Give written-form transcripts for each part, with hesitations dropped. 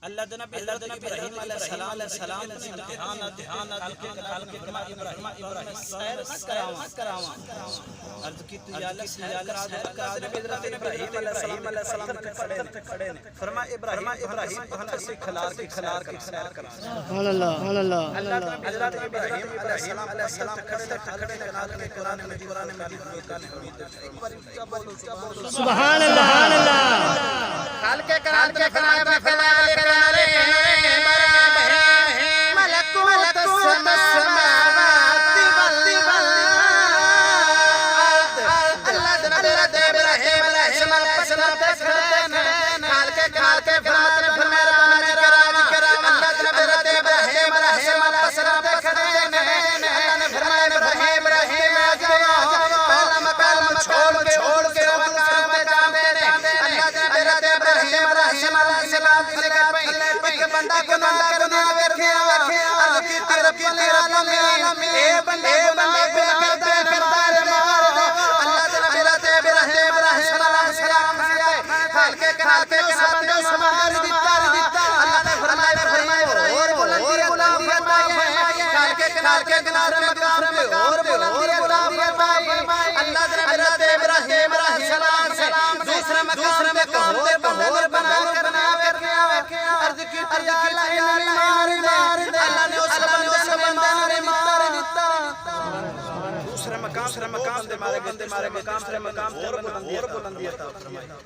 اللہ نبی ابراہیم علیہ السلام امتحان کے خالق ابراہیم سیر کراواں عرض کی تو یا اللہ سیر کرا دے حضرت ابراہیم علیہ السلام کھڑے نے فرمایا ابراہیم ہن سے کھلار کے سیر کرا سبحان اللہ حضرت ابراہیم علیہ السلام کھڑے نے قرآن مجید سبحان اللہ خالق کرام کے فرمایا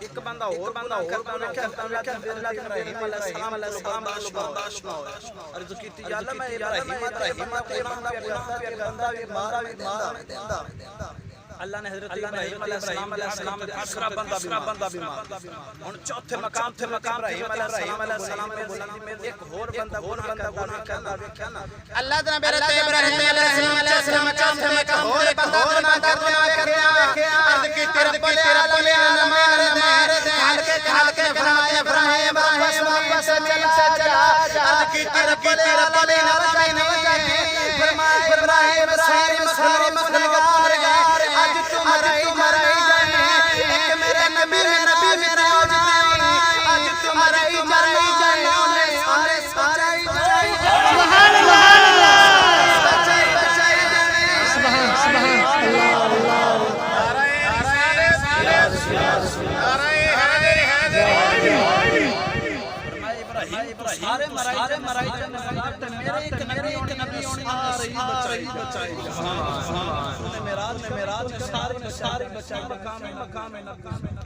ایک بندہ اور ابراہیم علیہ السلام برداشت نہ ہویا عرض کیتی یا اللہ میں ابراہیم بندہ اللہ نے حضرت ابراہیم علیہ السلام تیسرا بندہ بھی مار ہن چوتھے مقام ابراہیم علیہ السلام میں بلندی میں ایک اور بندہ گناہ کرنا ویکھیا نا اللہ نے حضرت ابراہیم علیہ السلام چوتھے مقام اور بندہ گناہ کرنا عرض کی رب مار دے خالق فرمایا ابراہیم واپس چلا عرض کی رب فرمایا ابراہیم سارے مخلوقات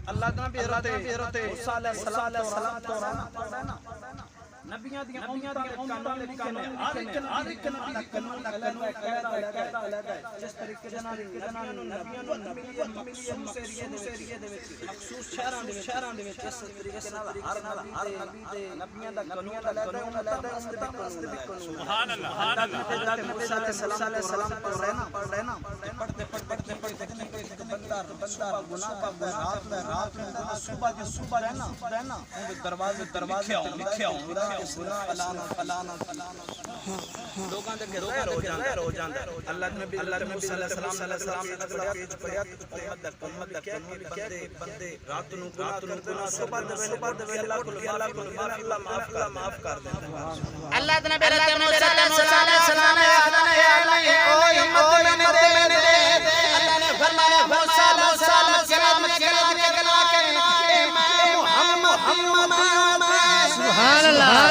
اللہ حضرت موسیٰ علیہ السلام تو نبیاں دی ہر ایک نبی دا قانون جس طریقے دے نال نبیاں نوں مخصوص مخصوص شہراں دے وچ اس طریقے نال ہر نبی دے نبیاں دا قانون سبحان اللہ موسیٰ علیہ السلام پڑھ رہے نا پڑھتے بندہ رات میں صبح رہنا دروازے لکھیا فلانا لوگاں دے گھر ہو جاندا اللہ نبی صلی اللہ علیہ وسلم نے اگلا پیج پڑھیا امت کیا بندے رات نو گناہ صبح دے اللہ کو معاف کر دیندا اللہ دے نبی موسی علیہ السلام نے او امت دے اللہ نے فرمایا موسی السلام کے گناہ کرے محمد سبحان اللہ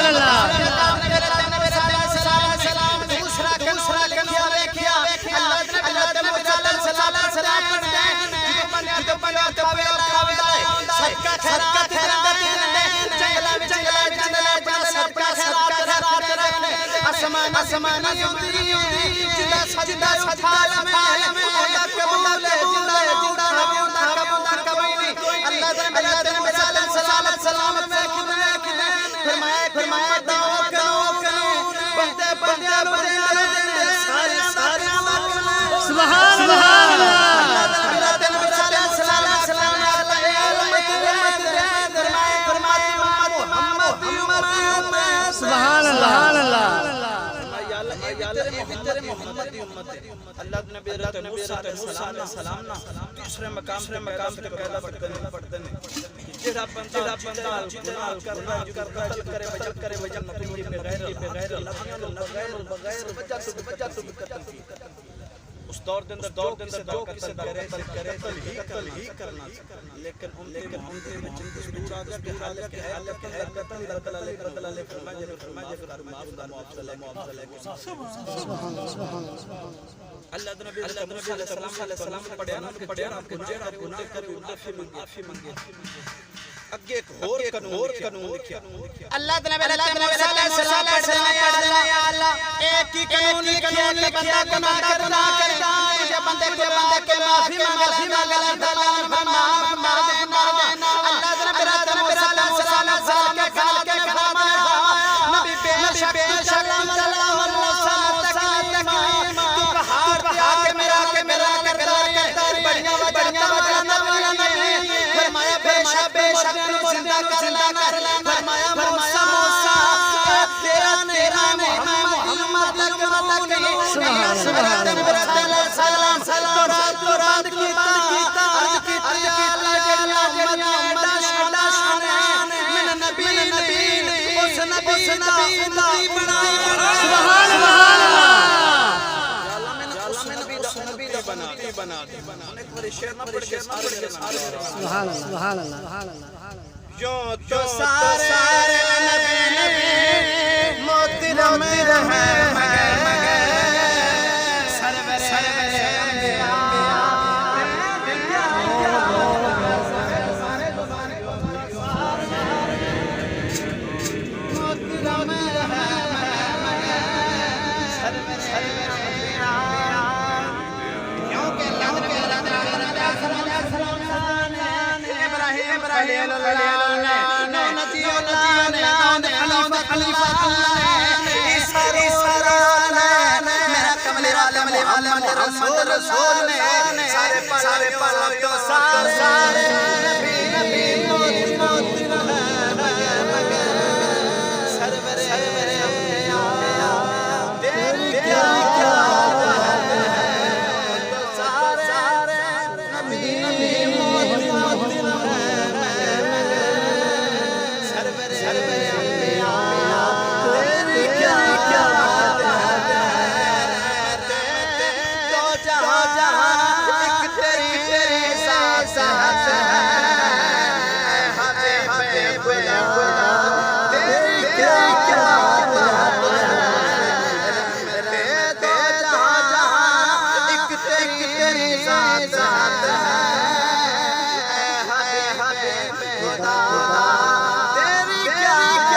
آسمان جدا سجدہ میں اللہ قبول اللہ دے نبی سلام فرمایا دعا کرو بندے سارے سبحان اللہ سبحان اللہ تیرے محمد کی امت ہے اللہ نے حضرت موسیٰ علیہ السلام تیسرے مقام پہ پیدا پڑھتے ہیں جڑا بندہ گناہ کرے وجہ کرے بغیر بغیر وجہ تو قتل اس دور دے اندر جو کسی دا قتل ہی کرنا لیکن ان کے میں جلدی دور آ گیا کہ حالت کے قتل علیہ فرمایا معاف اللہ نبی علیہ السلام پڑھیا آپ کو گناہ کر معافی مانگے اگے ایک اور قانون لکھیا اللہ تعالی علیہ السلام پڑھنا یا اللہ ایک ہی قانون بندہ گناہ کرتا تجھے بندے کے معافی مانگنا معاف مار دینا اللہ تعالی علیہ السلام کے فرمایا نبی بے شک موسیٰ تکلیم تو پہاڑ کے میرا بڑیاں فرمایا بے شک زندہ کر فرمایا موسیٰ تیرا محمد سبحان قرآن کی من نبی اس نبی بنا سبحان اللہ جو سارے نبی محترم رہے سرور رسول نے سارے پڑھو سارے نبی سرور تیری کیا سارے نبی سرور تیری کیا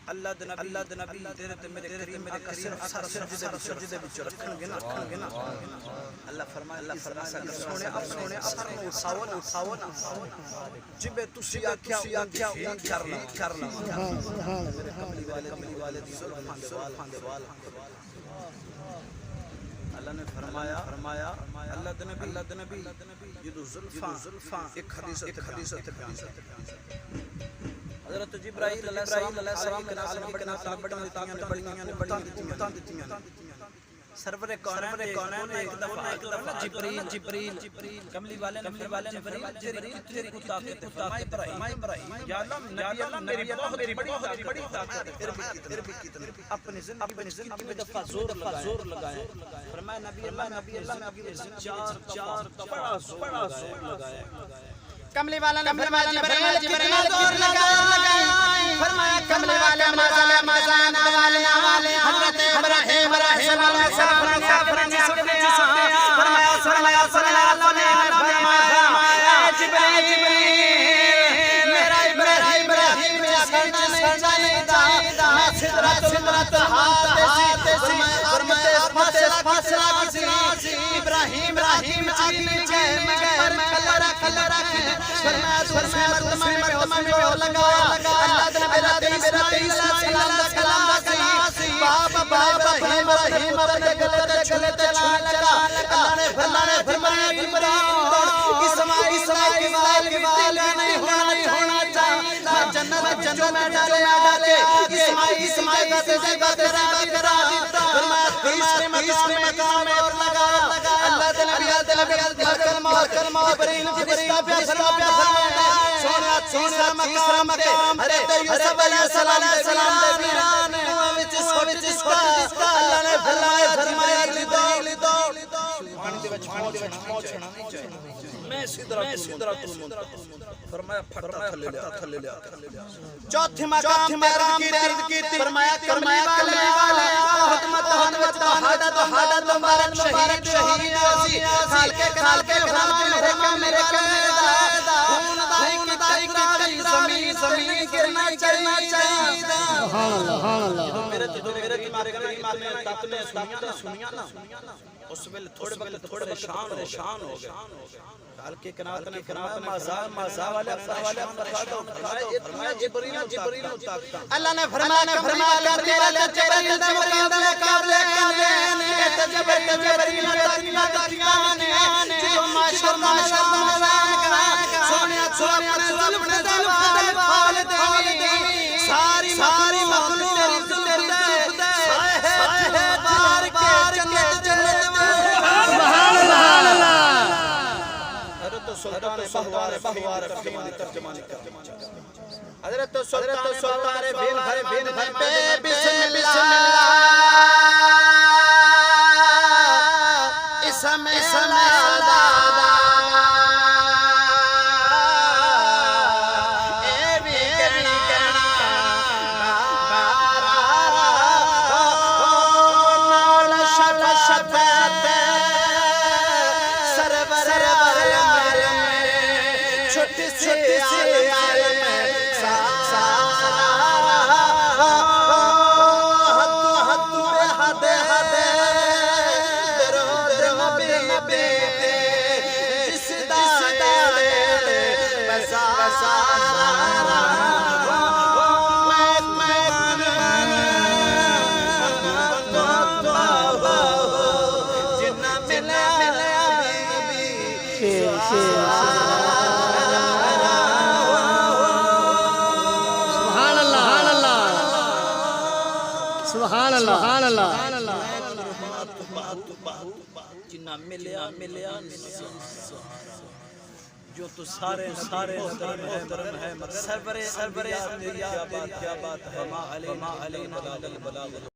اللہ دے نبی تیرے تے میرے کریم صرف سجدے وچ رکھن گے نا اللہ فرمایا سونے اپنے ساون جبے تسی آکھیا کرنا میرے کملی والے دی زلفاں دے وال اللہ نے فرمایا اللہ دے نبی جدو زلفاں ایک حدیث حضرت جبرائیل علیہ السلام کے عالم بڑھیاں سرور کونین ایک دفعہ جبریل کملی والے نے تیری کو طاقت یا اللہ میری بہت بڑی طاقت ہے پھر بھی کتنے اپنی زندگی میں دفعہ زور لگائے فرمایا نبی اللہ نے اپنی چار بڑا زور لگایا کملی والا نے فرمایا جبریل زور لگائے فرمایا کملی والا مازان والے حضرت ابراہیم علیہ السلام فرمایا جبریل میرا ابراہیم سجدہ نہیں فرمایا فاصلہ کسی ابراہیم آدمی کے مگر کھلا رکھ فرمایا دوسرے مرتبہ میں اور لگایا اللہ نے میرا اسماعیل سلام کسی بابا ابراہیم اپنے گلے چلا لگا اللہ نے فرمایا اسماعیل کے وال نہیں ہونا چاہیے جنت میں ڈالے اسماعیل کا جگہ تیرا فرمایا تیسرے مقام میں اور لگایا اللہ تعالی کلمہ ابراہیم کا پیارا فرمایا تیسرا مقام حضرت یوسف علیہ السلام دے ویران وچ اللہ نے فرمایا لدو پانی دے وچ پہنچنا نہیں چاہیے میں سدرۃ المنتہا فرمایا پھٹا تھلے لیا چوتھے مقام عرض کیتی فرمایا کملی والے بہت متحد حادت مبارک شہید اسی کھال کے فرمایا میرے خون دائی کی زمین گرنا چاہیے سبحان اللہ میرے دماغ میں تپ نے سنیا نا اس ویل تھوڑے وقت پریشان ہو گئے ڈال کے کنات مازا والے جبریل اللہ نے فرمایا تیرا جبریل دے مقابلے جبریل جو معاشر سونیا اپنے دل پھال دے ساری مخلوق تیری طرف دے بار کے جنت سبحان اللہ سلطان بہوار ترجمانی حضرت سلطان بن بھر بسم اللہ اسم دادا اے بھی کہنا بارا نال شفت سرور چھوٹی سی عالم حد درود نبی جس دائے بسارا جنہ ملے سبحان اللہ جنہ ملیا جو تو سارے درم ہے سربر کیا بات ہے وما علینا الا البلاغ